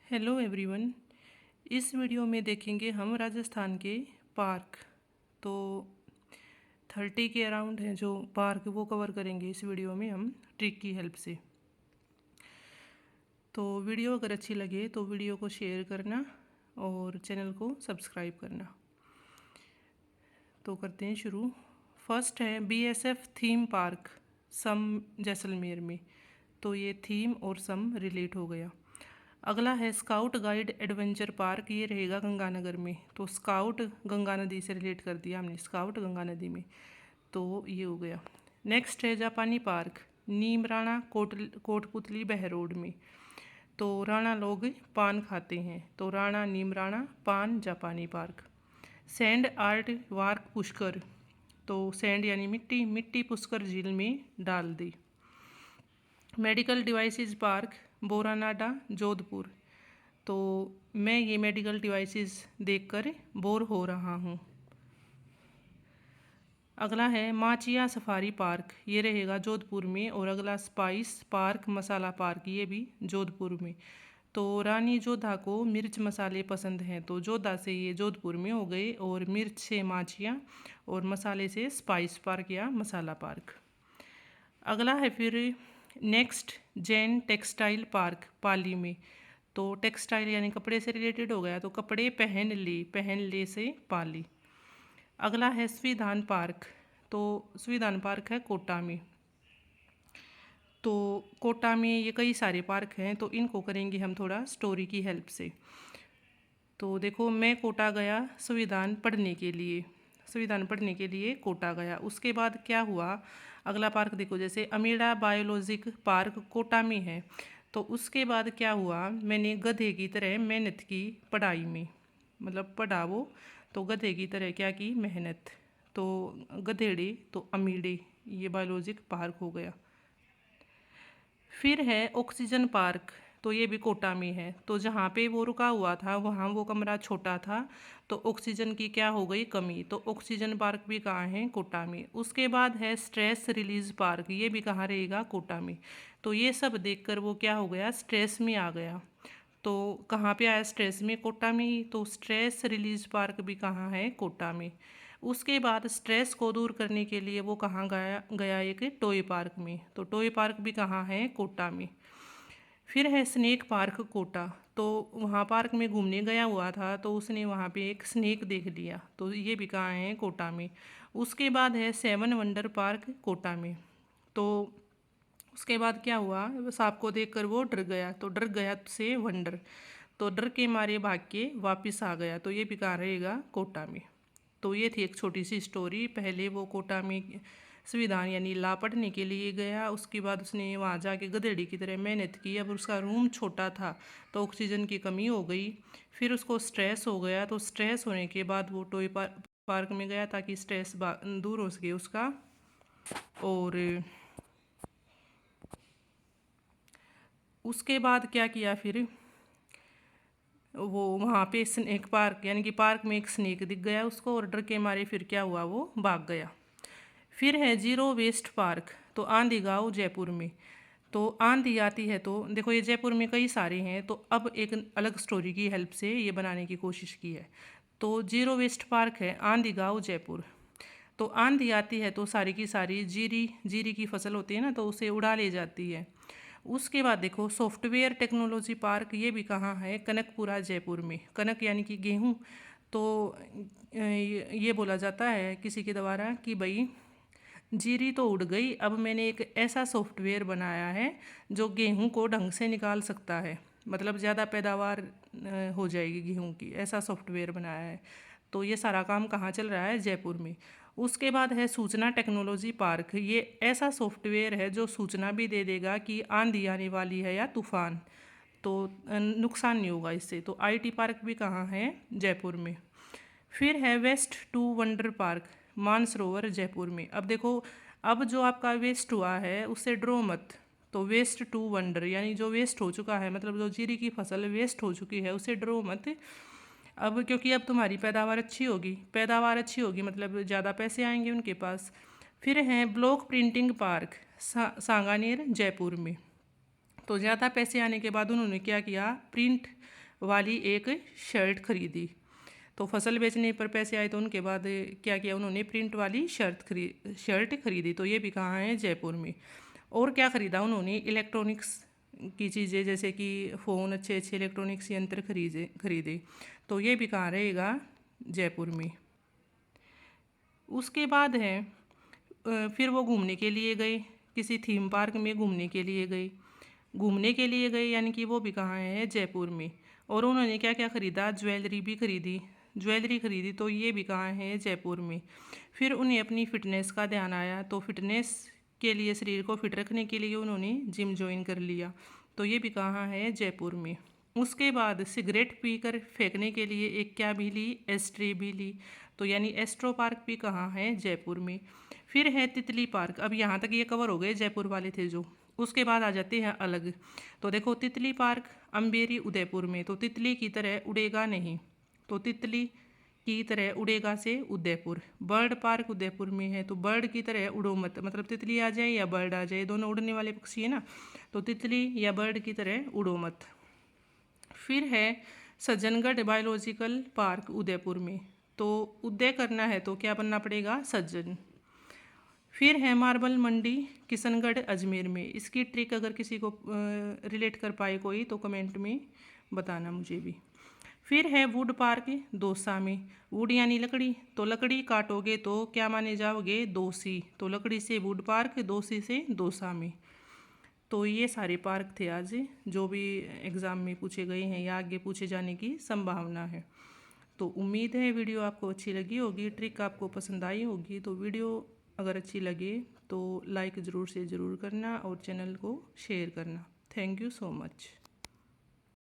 Hello everyone. इस video में देखेंगे हम राजस्थान के पार्क। तो 30 के अराउंड हैं जो पार्क, वो कवर करेंगे इस वीडियो में हम ट्रिक की हेल्प से। तो वीडियो अगर अच्छी लगे तो वीडियो को शेयर करना और चैनल को सब्सक्राइब करना। तो करते हैं शुरू। फर्स्ट है बीएसएफ थीम पार्क सम जैसलमेर में। तो ये थीम और सम रिलेट हो गया। अगला है स्काउट गाइड एडवेंचर पार्क, ये रहेगा गंगानगर में। तो स्काउट गंगा नदी से रिलेट कर दिया हमने, स्काउट गंगा नदी में, तो ये हो गया। नेक्स्ट है जापानी पार्क नीम राणा कोटपुतली बहरोड में। तो राणा लोग पान खाते हैं, तो राणा नीम राणा पान जापानी पार्क। सैंड आर्ट वार्क पुष्कर, तो सैंड यानी मिट्टी, मिट्टी पुष्कर झील में डाल दी। Medical devices park Boranada Jodhpur. तो मैं ये मेडिकल डिवाइसेस देखकर बोर हो रहा हूँ। अगला है माचिया सफारी पार्क, ये रहेगा जोधपुर में। और अगला स्पाइस पार्क मसाला पार्क, ये भी जोधपुर में। तो रानी जोधा को मिर्च मसाले पसंद हैं, तो जोधा से ये जोधपुर में हो गए, और मिर्च से माचिया और मसाले से स्पाइस पार्क या मसाला पार्क। अगला है फिर नेक्स्ट जैन टेक्सटाइल पार्क पाली में। तो टेक्सटाइल यानी कपड़े से रिलेटेड हो गया, तो कपड़े पहन ले से पाली। अगला है संविधान पार्क, तो संविधान पार्क है कोटा में। तो कोटा में ये कई सारे पार्क हैं, तो इनको करेंगे हम थोड़ा स्टोरी की हेल्प से। तो देखो, मैं कोटा गया संविधान पढ़ने के लिए, संविधान पढ़ने के लिए कोटा गया। उसके बाद क्या हुआ, अगला पार्क देखो, जैसे अमीड़ा बायोलॉजिक पार्क कोटा में है। तो उसके बाद क्या हुआ, मैंने गधे की तरह मेहनत की पढ़ाई में, मतलब पढ़ा वो, तो गधे की तरह क्या की, मेहनत। तो गधेड़े तो अमीड़े, ये बायोलॉजिक पार्क हो गया। फिर है ऑक्सीजन पार्क, तो ये भी कोटा में है। तो जहाँ पे वो रुका हुआ था वहाँ वो कमरा छोटा था, तो ऑक्सीजन की क्या हो गई, कमी। तो ऑक्सीजन पार्क भी कहाँ है, कोटा में। उसके बाद है स्ट्रेस रिलीज पार्क, ये भी कहाँ रहेगा, कोटा में। तो ये सब देखकर वो क्या हो गया, स्ट्रेस में आ गया। तो कहाँ पे आया, स्ट्रेस में, कोटा में ही। तो स्ट्रेस रिलीज पार्क भी कहाँ है, कोटा में। उसके बाद स्ट्रेस को दूर करने के लिए वो कहाँ गया एक टॉय पार्क में। तो टॉय पार्क भी कहाँ है, कोटा में। फिर है स्नेक पार्क कोटा। तो वहाँ पार्क में घूमने गया हुआ था, तो उसने वहाँ पे एक स्नेक देख लिया, तो ये भी कहाँ है, कोटा में। उसके बाद है सेवन वंडर पार्क कोटा में। तो उसके बाद क्या हुआ, सांप को देखकर वो डर गया, तो डर गया से वंडर, तो डर के मारे भाग के वापस आ गया, तो ये भी कहाँ रहेगा, कोटा में। तो ये थी एक छोटी सी स्टोरी। पहले वो कोटा में संविधान यानी ला पढ़ने के लिए गया, उसके बाद उसने वहाँ जाके गधेड़ी की तरह मेहनत की। अब उसका रूम छोटा था, तो ऑक्सीजन की कमी हो गई। फिर उसको स्ट्रेस हो गया, तो स्ट्रेस होने के बाद वो टॉय पार्क में गया ताकि स्ट्रेस दूर हो सके उसका। और उसके बाद क्या किया, फिर वो वहाँ पे स्नेक पार्क यानी कि पार्क में एक स्नेक दिख गया उसको, और डर के मारे फिर क्या हुआ, वो भाग गया। फिर है जीरो वेस्ट पार्क, तो आंधी गांव जयपुर में। तो आंधी आती है, तो देखो ये जयपुर में कई सारे हैं, तो अब एक अलग स्टोरी की हेल्प से ये बनाने की कोशिश की है। तो जीरो वेस्ट पार्क है आंधी गांव जयपुर। तो आंधी आती है तो सारी की सारी जीरी की फसल होती है ना, तो उसे उड़ा ले जाती है। उसके बाद देखो सॉफ्टवेयर टेक्नोलॉजी पार्क, ये भी कहाँ है, कनकपुरा जयपुर में। कनक यानी कि गेहूँ। तो ये बोला जाता है किसी के द्वारा कि भाई जीरी तो उड़ गई, अब मैंने एक ऐसा सॉफ्टवेयर बनाया है जो गेहूं को ढंग से निकाल सकता है, मतलब ज़्यादा पैदावार हो जाएगी गेहूं की, ऐसा सॉफ्टवेयर बनाया है। तो ये सारा काम कहाँ चल रहा है, जयपुर में। उसके बाद है सूचना टेक्नोलॉजी पार्क, ये ऐसा सॉफ्टवेयर है जो सूचना भी दे देगा कि आंधी आने वाली है या तूफान, तो नुकसान नहीं होगा इससे। तो आईटी पार्क भी कहाँ है, जयपुर में। फिर है waste to wonder park Mansarovar Jaipur में। अब देखो, अब जो आपका वेस्ट हुआ है उससे डरो मत। तो वेस्ट टू वंडर यानी जो वेस्ट हो चुका है, मतलब जो जीरी की फसल वेस्ट हो चुकी है उसे डरो मत। अब क्योंकि अब तुम्हारी पैदावार अच्छी होगी, पैदावार अच्छी होगी मतलब ज़्यादा पैसे आएंगे उनके पास। फिर है block printing park Sanganer Jaipur में। तो ज़्यादा पैसे आने के बाद उन्होंने क्या किया, प्रिंट वाली एक शर्ट खरीदी। तो फसल बेचने पर पैसे आए तो उनके बाद क्या किया उन्होंने, प्रिंट वाली शर्ट खरीदी। तो ये भी कहाँ है, जयपुर में। और क्या खरीदा उन्होंने, इलेक्ट्रॉनिक्स की चीज़ें, जैसे कि फ़ोन, अच्छे अच्छे इलेक्ट्रॉनिक्स यंत्र खरीदे। तो ये भी कहाँ रहेगा, जयपुर में। उसके बाद है फिर वो घूमने के लिए गए, किसी थीम पार्क में घूमने के लिए गए यानी कि वो भी कहाँ है, जयपुर में। और उन्होंने क्या क्या खरीदा, ज्वेलरी खरीदी। तो ये भी कहाँ है, जयपुर में। फिर उन्हें अपनी फ़िटनेस का ध्यान आया, तो फिटनेस के लिए, शरीर को फिट रखने के लिए उन्होंने जिम ज्वाइन कर लिया। तो ये भी कहाँ है, जयपुर में। उसके बाद सिगरेट पीकर फेंकने के लिए एक क्या भी ली, एस्ट्रे भी ली। तो यानी एस्ट्रो पार्क भी कहाँ है, जयपुर में। फिर है तितली पार्क। अब यहाँ तक ये कवर हो गए जयपुर वाले थे जो। उसके बाद आ जाते हैं अलग। तो देखो, तितली पार्क अम्बेरी उदयपुर में। तो तितली की तरह उड़ेगा नहीं, तो तितली की तरह उड़ेगा से उदयपुर। बर्ड पार्क उदयपुर में है, तो बर्ड की तरह उड़ो मत, मतलब तितली आ जाए या बर्ड आ जाए, दोनों उड़ने वाले पक्षी है ना, तो तितली या बर्ड की तरह उड़ो मत। फिर है सज्जनगढ़ बायोलॉजिकल पार्क उदयपुर में। तो उदय करना है तो क्या बनना पड़ेगा, सज्जन। फिर है मार्बल मंडी किशनगढ़ अजमेर में। इसकी ट्रिक अगर किसी को रिलेट कर पाए कोई तो कमेंट में बताना मुझे भी। फिर है वुड पार्क दौसा में। वुड यानी लकड़ी, तो लकड़ी काटोगे तो क्या माने जाओगे, दोषी। तो लकड़ी से वुड पार्क, दोषी से दौसा में। तो ये सारे पार्क थे आज जो भी एग्ज़ाम में पूछे गए हैं या आगे पूछे जाने की संभावना है। तो उम्मीद है वीडियो आपको अच्छी लगी होगी, ट्रिक आपको पसंद आई होगी। तो वीडियो अगर अच्छी लगे तो लाइक ज़रूर से ज़रूर करना और चैनल को शेयर करना। Thank you so much.